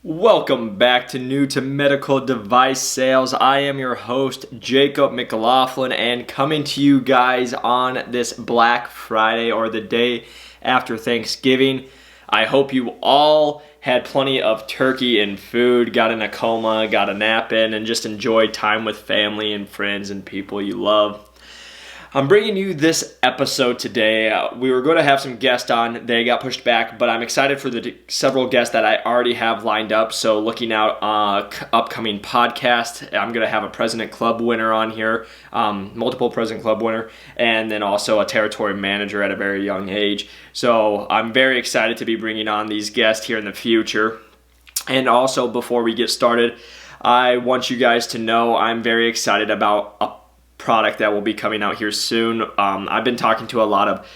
Welcome back to New to Medical Device Sales. I am your host, Jacob McLaughlin, and coming to you guys on this Black Friday or the day after Thanksgiving. I hope you all had plenty of turkey and food, got in a coma, got a nap in, and just enjoyed time with family and friends and people you love. I'm bringing you this episode today. We were going to have some guests on. They got pushed back, but I'm excited for the several guests that I already have lined up. So looking out upcoming podcast, I'm going to have a President Club winner on here, multiple President Club winner, and then also a territory manager at a very young age. So I'm very excited to be bringing on these guests here in the future. And also, before we get started, I want you guys to know I'm very excited about a product that will be coming out here soon. I've been talking to a lot of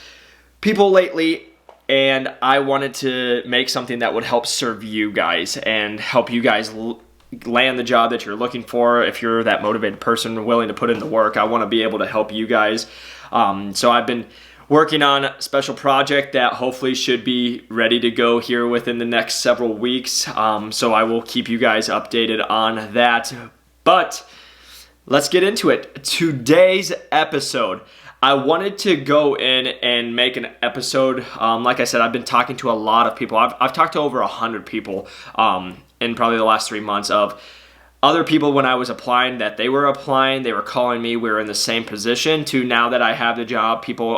people lately, and I wanted to make something that would help serve you guys and help you guys land the job that you're looking for. If you're that motivated person willing to put in the work, I want to be able to help you guys. So I've been working on a special project that hopefully should be ready to go here within the next several weeks. So I will keep you guys updated on that. But let's get into it. Today's episode, I wanted to go in and make an episode. Like I said, I've been talking to a lot of people. I've talked to over 100 people in probably the last 3 months of other people when I was applying that they were calling me, we were in the same position, to now that I have the job, people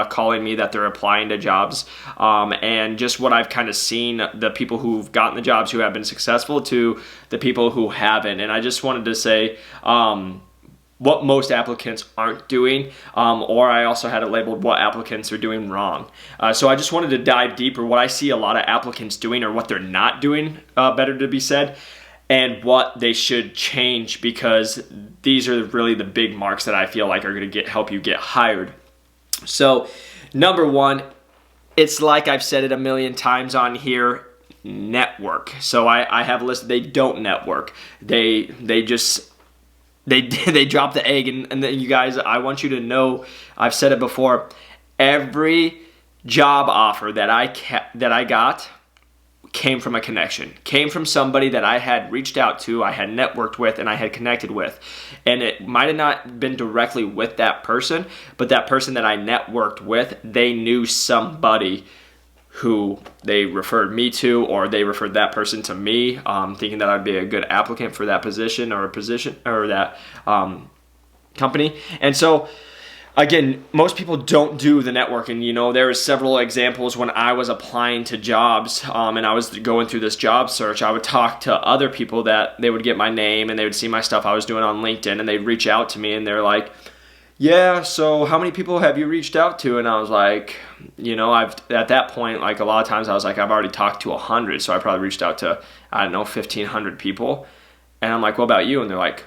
calling me that they're applying to jobs, and just what I've kind of seen, the people who've gotten the jobs who have been successful to the people who haven't. And I just wanted to say what most applicants aren't doing, or I also had it labeled what applicants are doing wrong. So I just wanted to dive deeper what I see a lot of applicants doing, or what they're not doing, better to be said, and what they should change, because these are really the big marks that I feel like are going to help you get hired. So number one, it's like I've said it a million times on here, network. So I have a list. They don't network. They drop the egg. And then you guys, I want you to know, I've said it before, every job offer that I got came from a connection, came from somebody that I had reached out to, I had networked with, and I had connected with. And it might have not been directly with that person, but that person that I networked with, they knew somebody who they referred me to, or they referred that person to me, thinking that I'd be a good applicant for that position or that company. And so again, most people don't do the networking. You know, there were several examples when I was applying to jobs, and I was going through this job search. I would talk to other people that they would get my name and they would see my stuff I was doing on LinkedIn, and they'd reach out to me and they're like, yeah, so how many people have you reached out to? And I was like, you know, at that point, like a lot of times I was like, I've already talked to 100. So I probably reached out to, 1,500 people. And I'm like, what about you? And they're like,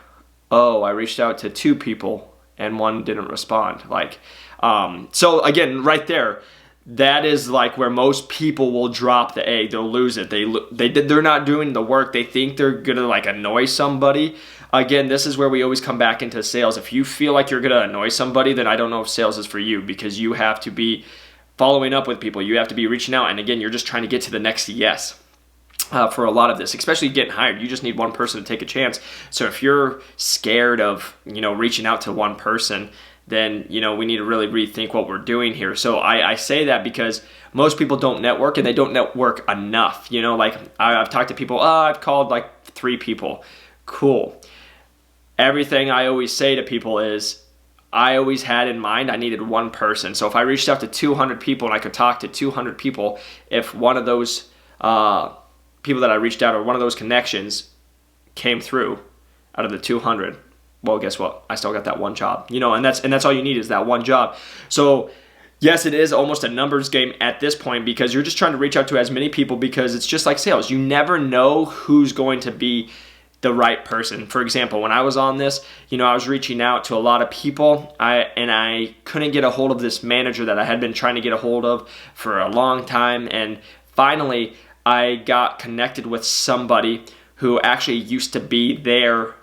oh, I reached out to 2 people and 1 didn't respond. So again, right there, that is like where most people will drop the egg. They'll lose it. They're not doing the work. They think they're gonna like annoy somebody. Again, this is where we always come back into sales. If you feel like you're gonna annoy somebody, then I don't know if sales is for you, because you have to be following up with people. You have to be reaching out. And again, you're just trying to get to the next yes. For a lot of this, especially getting hired, you just need one person to take a chance. So if you're scared of, reaching out to one person, then, we need to really rethink what we're doing here. So I say that because most people don't network, and they don't network enough. I've talked to people, I've called like 3 people. Cool. Everything I always say to people is, I always had in mind I needed one person. So if I reached out to 200 people and I could talk to 200 people, if one of those people that I reached out, or one of those connections came through out of the 200, well, guess what? I still got that one job, and that's all you need, is that one job. So yes, it is almost a numbers game at this point, because you're just trying to reach out to as many people, because it's just like sales. You never know who's going to be the right person. For example, when I was on this, I was reaching out to a lot of people, and I couldn't get a hold of this manager that I had been trying to get a hold of for a long time. And finally, I got connected with somebody who actually used to be there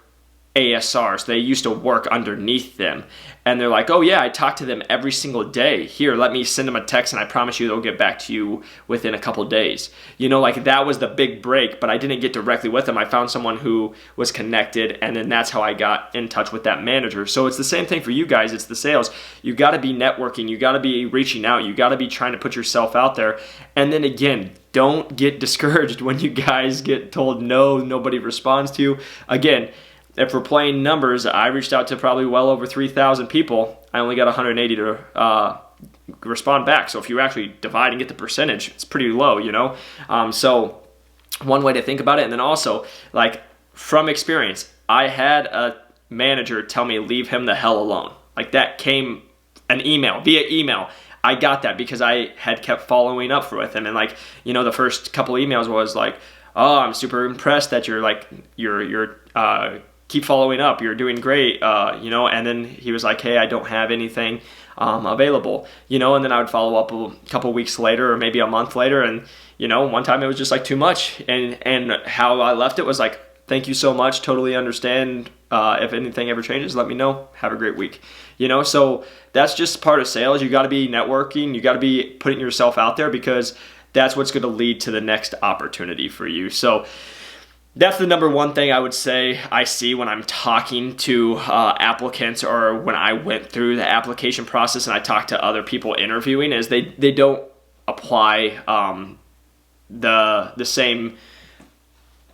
ASRs. They used to work underneath them. And they're like, oh yeah, I talk to them every single day. Here, let me send them a text and I promise you they'll get back to you within a couple days. Like that was the big break, but I didn't get directly with them. I found someone who was connected, and then that's how I got in touch with that manager. So it's the same thing for you guys. It's the sales. You got to be networking. You got to be reaching out. You got to be trying to put yourself out there. And then again, don't get discouraged when you guys get told no, nobody responds to you. Again, if we're playing numbers, I reached out to probably well over 3,000 people. I only got 180 to respond back. So if you actually divide and get the percentage, it's pretty low, So one way to think about it. And then also, like, from experience, I had a manager tell me, leave him the hell alone. Like, that came via email. I got that because I had kept following up with him. And like, the first couple emails was like, oh, I'm super impressed that you're keep following up. You're doing great, and then he was like, hey, I don't have anything available, and then I would follow up a couple weeks later or maybe a month later. And, one time it was just like too much. And how I left it was like, thank you so much. Totally understand. If anything ever changes, let me know. Have a great week. So that's just part of sales. You got to be networking. You got to be putting yourself out there because that's what's going to lead to the next opportunity for you. So that's the number one thing I would say I see when I'm talking to applicants, or when I went through the application process and I talk to other people interviewing, is they don't apply the same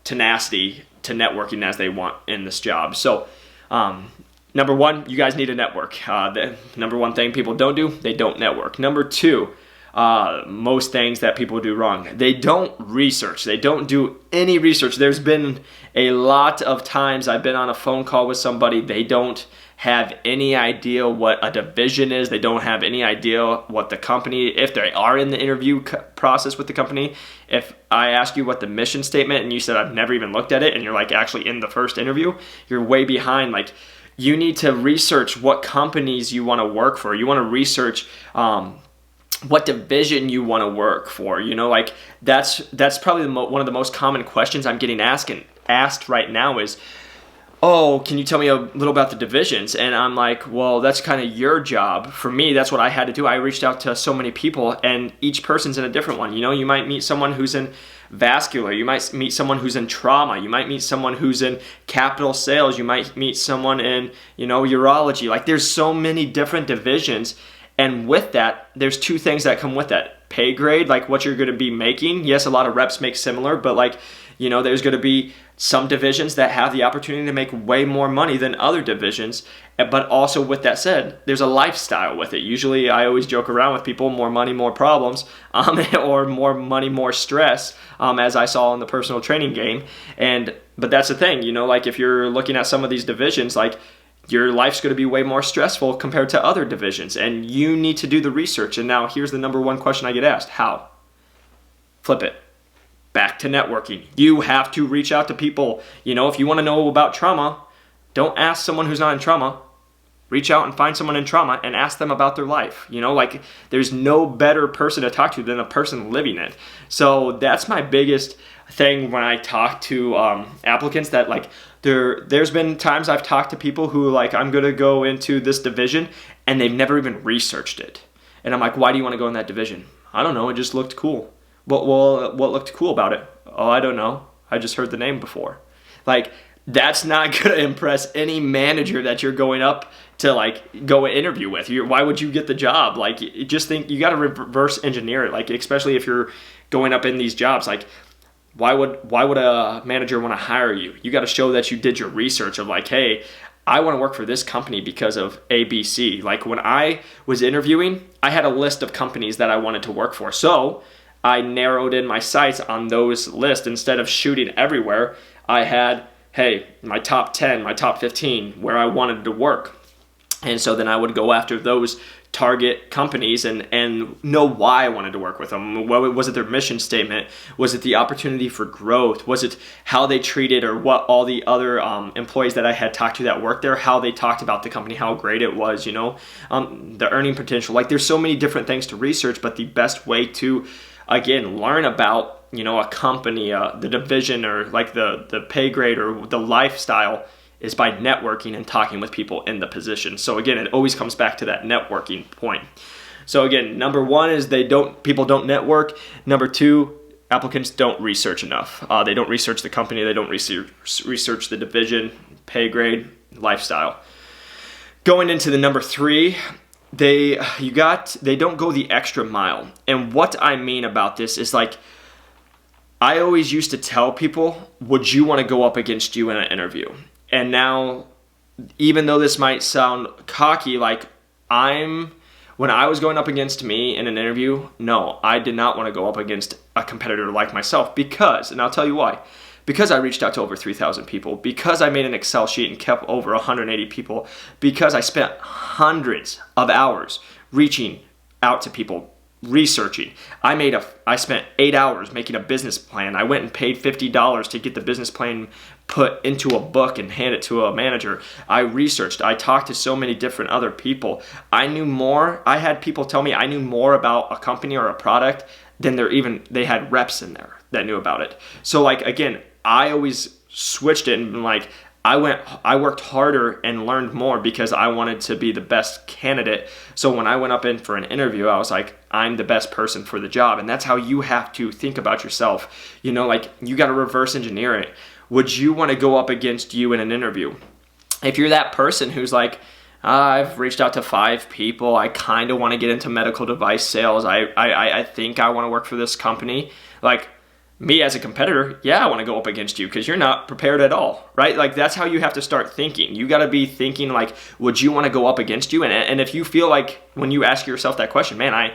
tenacity to networking as they want in this job. So number one, you guys need to network. The number one thing people don't do, they don't network. Number two, most things that people do wrong, they don't research. They don't do any research. There's been a lot of times I've been on a phone call with somebody, they don't have any idea what a division is. They don't have any idea what the company, if they are in the interview process with the company. If I ask you what the mission statement and you said I've never even looked at it, and you're like actually in the first interview, you're way behind. Like, you need to research what companies you want to work for. You want to research what division you want to work for. Like that's probably one of the most common questions I'm getting asked right now is, oh, can you tell me a little about the divisions? And I'm like, well, that's kind of your job. For me, that's what I had to do. I reached out to so many people, and each person's in a different one. You might meet someone who's in vascular. You might meet someone who's in trauma. You might meet someone who's in capital sales. You might meet someone in, urology. Like, there's so many different divisions. And with that, there's two things that come with that. Pay grade, like what you're going to be making. Yes, a lot of reps make similar, but there's going to be some divisions that have the opportunity to make way more money than other divisions. But also, with that said, there's a lifestyle with it. Usually I always joke around with people, more money, more problems, or more money, more stress, as I saw in the personal training game. But that's the thing, like if you're looking at some of these divisions, like your life's going to be way more stressful compared to other divisions, and you need to do the research. And now here's the number one question I get asked. How? Flip it. Back to networking. You have to reach out to people. If you want to know about trauma, don't ask someone who's not in trauma. Reach out and find someone in trauma and ask them about their life. Like, there's no better person to talk to than a person living it. So that's my biggest thing when I talk to applicants, that like there's been times I've talked to people who like, I'm going to go into this division, and they've never even researched it. And I'm like, why do you want to go in that division? I don't know. It just looked cool. Well, what looked cool about it? Oh, I don't know. I just heard the name before. Like, that's not going to impress any manager that you're going up to like go interview with. Why would you get the job? Like, you just think you got to reverse engineer it. Like, especially if you're going up in these jobs, like why would a manager want to hire you? You got to show that you did your research of like, hey, I want to work for this company because of ABC. Like, when I was interviewing, I had a list of companies that I wanted to work for. So I narrowed in my sights on those lists. Instead of shooting everywhere, I had, hey, my top 10, my top 15, where I wanted to work. And so then I would go after those target companies and know why I wanted to work with them. Was it their mission statement? Was it the opportunity for growth? Was it how they treated, or what all the other employees that I had talked to that worked there, how they talked about the company, how great it was, the earning potential. Like, there's so many different things to research, but the best way to, again, learn about, a company, the division, or like the pay grade or the lifestyle, is by networking and talking with people in the position. So again, it always comes back to that networking point. So again, number one is people don't network. Number two, applicants don't research enough. They don't research the company. They don't research the division, pay grade, lifestyle. Going into the number three, they don't go the extra mile. And what I mean about this is, like, I always used to tell people, would you want to go up against you in an interview? And now, even though this might sound cocky, like, when I was going up against me in an interview, no, I did not want to go up against a competitor like myself because, and I'll tell you why, because I reached out to over 3,000 people, because I made an Excel sheet and kept over 180 people, because I spent hundreds of hours reaching out to people, researching. I spent 8 hours making a business plan. I went and paid $50 to get the business plan put into a book and hand it to a manager. I researched. I talked to so many different other people. I knew more. I had people tell me I knew more about a company or a product than they had reps in there that knew about it. So, like, again, I always switched it and been like, I worked harder and learned more because I wanted to be the best candidate. So when I went up in for an interview, I was like, I'm the best person for the job. And that's how you have to think about yourself. You know, like, you got to reverse engineer it. Would you want to go up against you in an interview? If you're that person who's like, I've reached out to 5 people, I kind of want to get into medical device sales, I think I want to work for this company, like, me as a competitor, yeah, I want to go up against you because you're not prepared at all, right? Like, that's how you have to start thinking. You got to be thinking, like, would you want to go up against you? And if you feel like, when you ask yourself that question, man,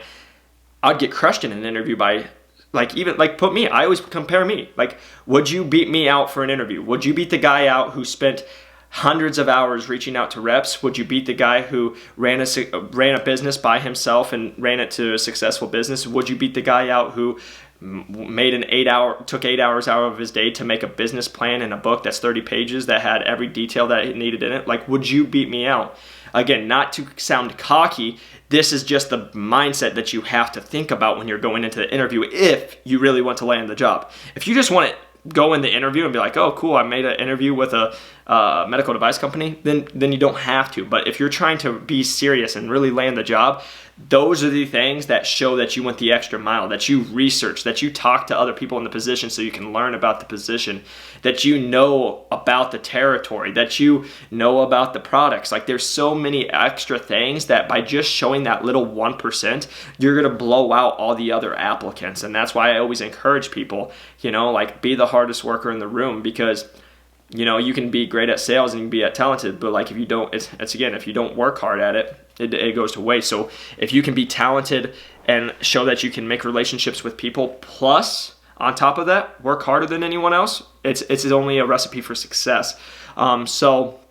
I'd get crushed in an interview by, like, even, like, put me, I always compare me. Like, would you beat me out for an interview? Would you beat the guy out who spent hundreds of hours reaching out to reps? Would you beat the guy who ran a business by himself and ran it to a successful business? Would you beat the guy out who took 8 hours out of his day to make a business plan in a book that's 30 pages that had every detail that it needed in it? Like, would you beat me out? Again, not to sound cocky, this is just the mindset that you have to think about when you're going into the interview if you really want to land the job. If you just want to go in the interview and be like, oh, cool, I made an interview with a medical device company, then you don't have to. But if you're trying to be serious and really land the job, those are the things that show that you went the extra mile, that you research, that you talk to other people in the position so you can learn about the position, that you know about the territory, that you know about the products. Like, there's so many extra things that by just showing that little 1%, you're going to blow out all the other applicants. And that's why I always encourage people, you know, like, be the hardest worker in the room, because, you know, you can be great at sales and you can be talented, but, like, if you don't, if you don't work hard at it, it goes to waste. So if you can be talented and show that you can make relationships with people, plus on top of that, work harder than anyone else, it's only a recipe for success. So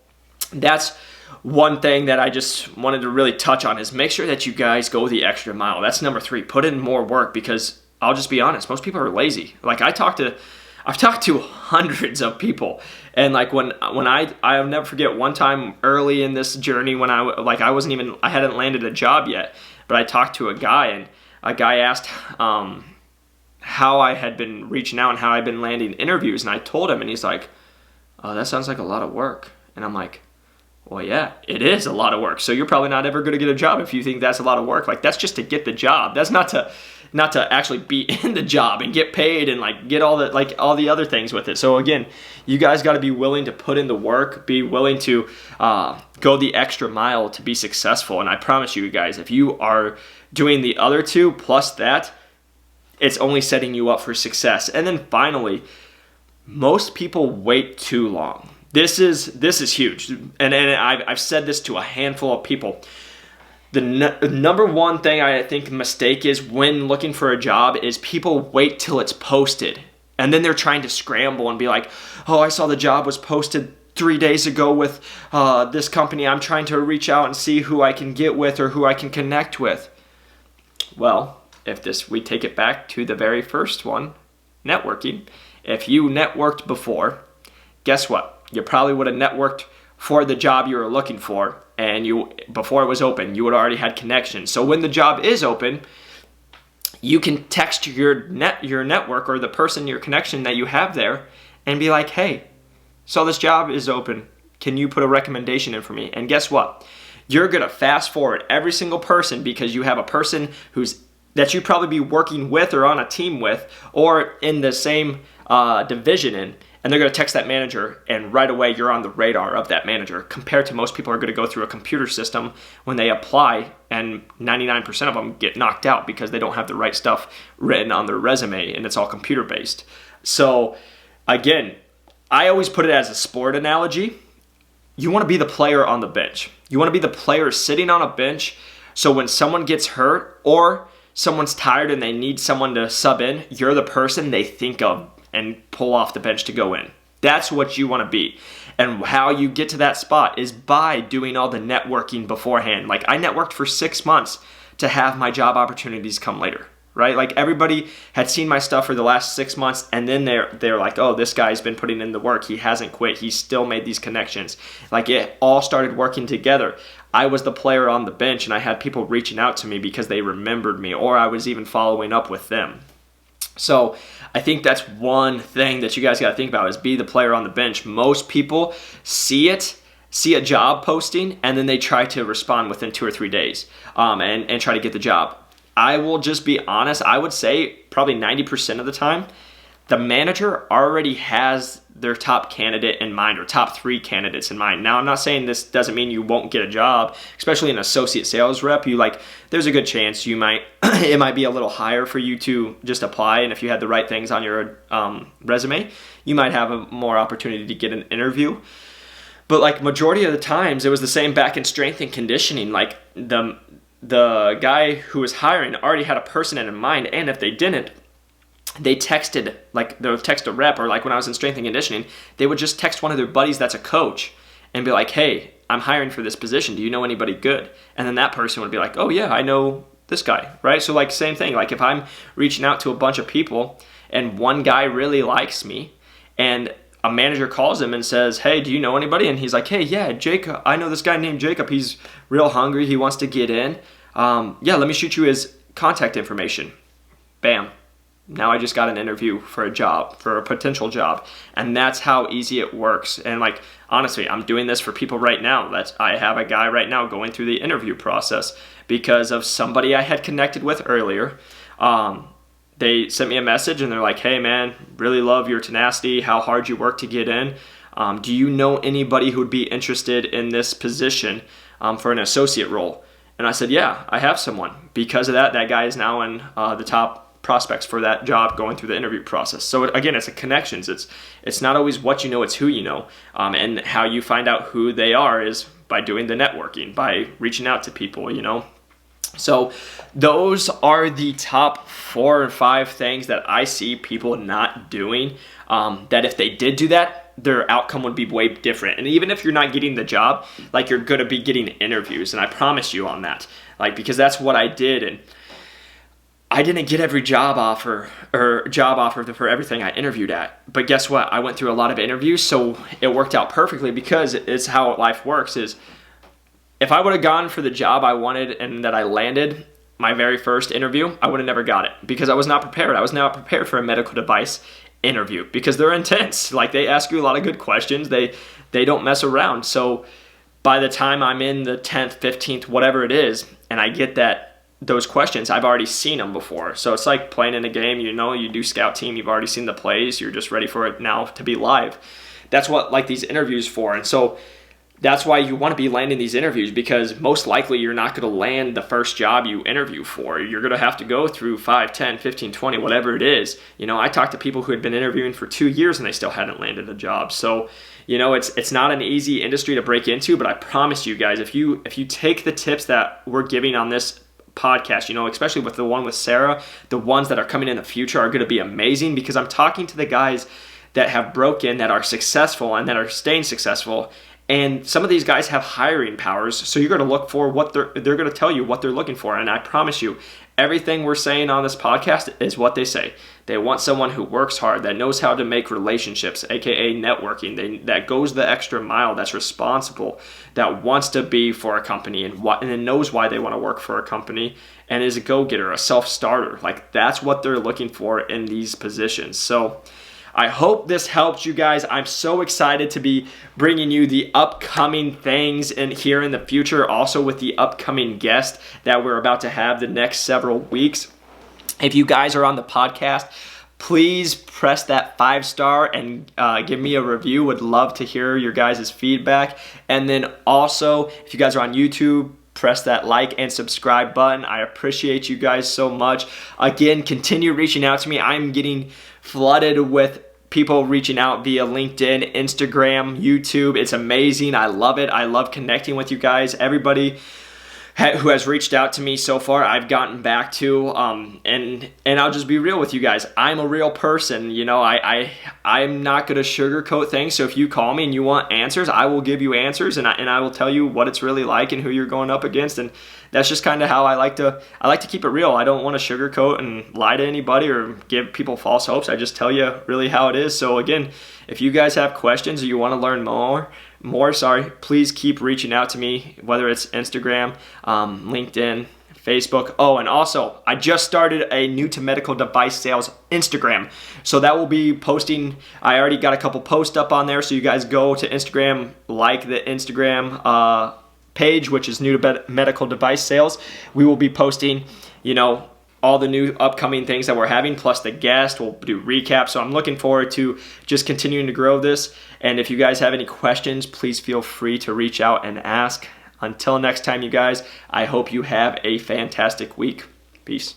that's one thing that I just wanted to really touch on, is make sure that you guys go the extra mile. That's number 3. Put in more work, because I'll just be honest, most people are lazy. Like, I've talked to hundreds of people, and like when I'll never forget one time early in this journey when I hadn't landed a job yet, but I talked to a guy, and a guy asked how I had been reaching out and how I'd been landing interviews, and I told him, and he's like, oh, that sounds like a lot of work. And I'm like, well, yeah, it is a lot of work. So you're probably not ever going to get a job if you think that's a lot of work. Like, that's just to get the job. That's not to actually be in the job and get paid and like get all the other things with it. So again, you guys got to be willing to put in the work, be willing to go the extra mile to be successful. And I promise you guys, if you are doing the other 2 plus that, it's only setting you up for success. And then finally, most people wait too long. This is huge, and I've said this to a handful of people. The number one thing I think mistake is when looking for a job is people wait till it's posted, and then they're trying to scramble and be like, oh, I saw the job was posted 3 days ago with this company. I'm trying to reach out and see who I can get with or who I can connect with. Well, we take it back to the very first one, networking. If you networked before, guess what? You probably would have networked for the job you were looking for, and before it was open, you would have already had connections. So when the job is open, you can text your network or the person, your connection that you have there, and be like, hey, so this job is open. Can you put a recommendation in for me? And guess what? You're going to fast forward every single person because you have a person that you probably be working with or on a team with or in the same division in, and they're going to text that manager, and right away you're on the radar of that manager, compared to most people are going to go through a computer system when they apply, and 99% of them get knocked out because they don't have the right stuff written on their resume, and it's all computer based. So again, I always put it as a sport analogy. You want to be the player on the bench. You want to be the player sitting on a bench, so when someone gets hurt or someone's tired and they need someone to sub in, you're the person they think of and pull off the bench to go in. That's what you want to be. And how you get to that spot is by doing all the networking beforehand. Like, I networked for 6 months to have my job opportunities come later, right? Like, everybody had seen my stuff for the last 6 months, and then they're like, oh, this guy's been putting in the work. He hasn't quit. He's still made these connections. Like, it all started working together. I was the player on the bench, and I had people reaching out to me because they remembered me, or I was even following up with them. So I think that's one thing that you guys got to think about, is be the player on the bench. Most people see a job posting, and then they try to respond within 2 or 3 days and try to get the job. I will just be honest. I would say probably 90% of the time, the manager already has their top candidate in mind, or top 3 candidates in mind. Now, I'm not saying this doesn't mean you won't get a job, especially an associate sales rep. There's a good chance it might be a little higher for you to just apply. And if you had the right things on your resume, you might have a more opportunity to get an interview. But like, majority of the times, it was the same back in strength and conditioning. Like, the guy who was hiring already had a person in mind, and if they didn't, they texted, like, they'll text a rep, or like when I was in strength and conditioning, they would just text one of their buddies that's a coach and be like, hey, I'm hiring for this position. Do you know anybody good? And then that person would be like, oh yeah, I know this guy, right? So like, same thing. Like, if I'm reaching out to a bunch of people and one guy really likes me and a manager calls him and says, hey, do you know anybody? And he's like, hey, yeah, Jacob, I know this guy named Jacob. He's real hungry. He wants to get in. Yeah, let me shoot you his contact information. Bam. Now I just got an interview for a potential job. And that's how easy it works. And like, honestly, I'm doing this for people right now. I have a guy right now going through the interview process because of somebody I had connected with earlier. They sent me a message and they're like, hey man, really love your tenacity, how hard you work to get in. Do you know anybody who would be interested in this position for an associate role? And I said, yeah, I have someone. Because of that guy is now in the top prospects for that job going through the interview process. So again, it's a connections. It's not always what you know, it's who you know. And how you find out who they are is by doing the networking, by reaching out to people, So those are the top 4 or 5 things that I see people not doing, that if they did do that, their outcome would be way different. And even if you're not getting the job, like, you're going to be getting interviews. And I promise you on that, like, because that's what I did. And I didn't get every job offer for everything I interviewed at. But guess what? I went through a lot of interviews, so it worked out perfectly, because it's how life works. Is if I would have gone for the job I wanted and that I landed my very first interview, I would have never got it, because I was not prepared. I was not prepared for a medical device interview, because they're intense. Like, they ask you a lot of good questions. They don't mess around. So by the time I'm in the 10th, 15th, whatever it is, and I get those questions, I've already seen them before. So it's like playing in a game, you do scout team, you've already seen the plays, you're just ready for it now to be live. That's what like these interviews for. And so that's why you want to be landing these interviews, because most likely you're not going to land the first job you interview for. You're going to have to go through 5, 10, 15, 20, whatever it is. I talked to people who had been interviewing for 2 years and they still hadn't landed a job. So, it's not an easy industry to break into, but I promise you guys, if you take the tips that we're giving on this podcast, especially with the one with Sarah, the ones that are coming in the future are going to be amazing, because I'm talking to the guys that have broken, that are successful and that are staying successful. And some of these guys have hiring powers, so you're going to look for what they're going to tell you what they're looking for. And I promise you, everything we're saying on this podcast is what they say. They want someone who works hard, that knows how to make relationships, aka networking, that goes the extra mile, that's responsible, that wants to be for a company and knows why they want to work for a company, and is a go-getter, a self-starter. Like, that's what they're looking for in these positions. So I hope this helps you guys. I'm so excited to be bringing you the upcoming things here in the future, also with the upcoming guest that we're about to have the next several weeks. If you guys are on the podcast, please press that 5-star and give me a review. Would love to hear your guys' feedback. And then also, if you guys are on YouTube, press that like and subscribe button. I appreciate you guys so much. Again, continue reaching out to me. I'm getting flooded with people reaching out via LinkedIn, Instagram, YouTube. It's amazing. I love it. I love connecting with you guys. Everybody who has reached out to me so far, I've gotten back to, and I'll just be real with you guys. I'm a real person, you know. I'm not gonna sugarcoat things. So if you call me and you want answers, I will give you answers, and I will tell you what it's really like and who you're going up against. And that's just kind of how I like to keep it real. I don't want to sugarcoat and lie to anybody or give people false hopes. I just tell you really how it is. So again, if you guys have questions or you want to learn more, please keep reaching out to me, whether it's Instagram, LinkedIn, Facebook. Oh, and also, I just started a new to medical device sales Instagram. So that will be posting. I already got a couple posts up on there. So you guys go to Instagram, like the Instagram page, which is new to medical device sales. We will be posting, all the new upcoming things that we're having, plus the guest. We'll do recaps. So I'm looking forward to just continuing to grow this. And if you guys have any questions, please feel free to reach out and ask. Until next time, you guys, I hope you have a fantastic week. Peace.